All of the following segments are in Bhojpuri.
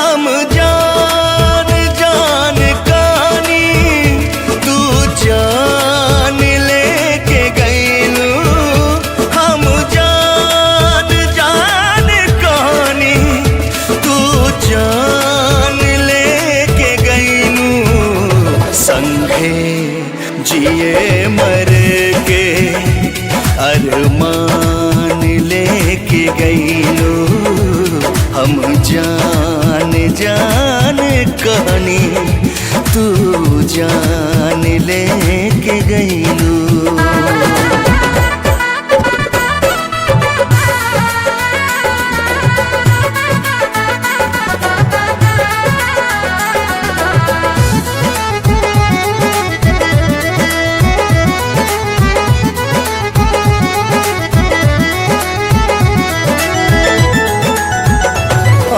हम जान जान कानी तू जान लेके गईलू। हम जान जान कानी तू जान लेके गईलू। संगे जिए मर के अरमान लेके गईलू। हम जान जान कहनी तू जान लेके गईलू।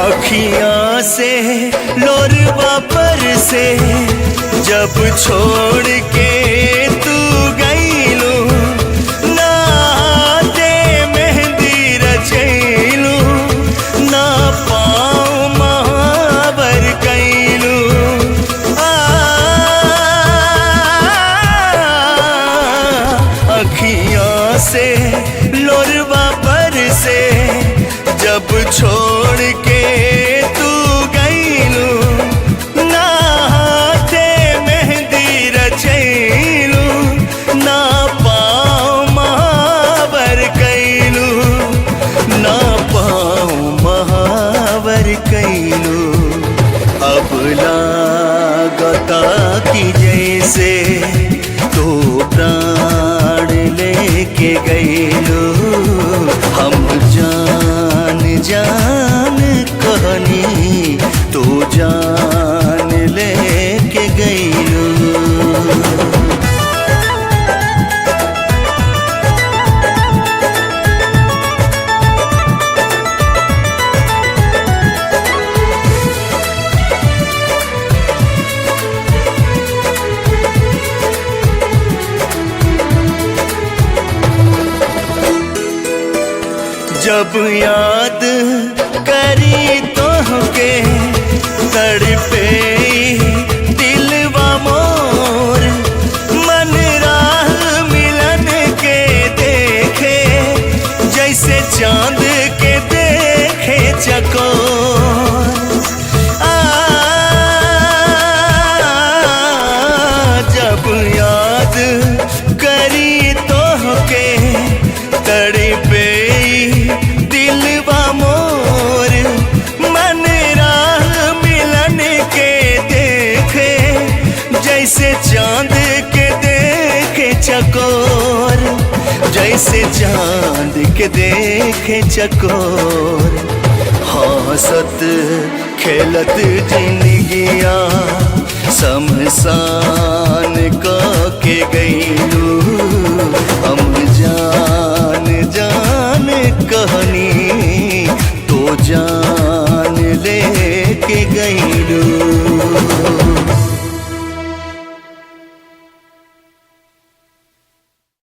अखियाँ से लोरवा पर से जब छोड़ के तू गईलू। ना दे मेहंदी रचैलू ना पाँव महावर कैलू। अखियाँ से लोरवा पर से जब छोड़ के तू गईलू। ना हाथे मेहंदी रचैलू ना पाँव महावर कैलू। ना पाँव महावर कैलू। अब लागता कि जैसे तो प्राण लेके गईलू। हम जान जान कहनी तू जान लेके गईलू। जब याद करी तोहके तड़पे दिलवा मोर। मन राह मिलन के देखे जैसे चांद के देखे चकोर। जब याद करी तोहके तड़पे दिलवा मोर। मन राह मिलन के देखे जैसे चांद के देखे चकोर। जैसे चांद के देखे चकोर। हंसत खेलत जिंदगिया शमशान के गईलू। हम जान जान कहनी तो जान लेके गईलू।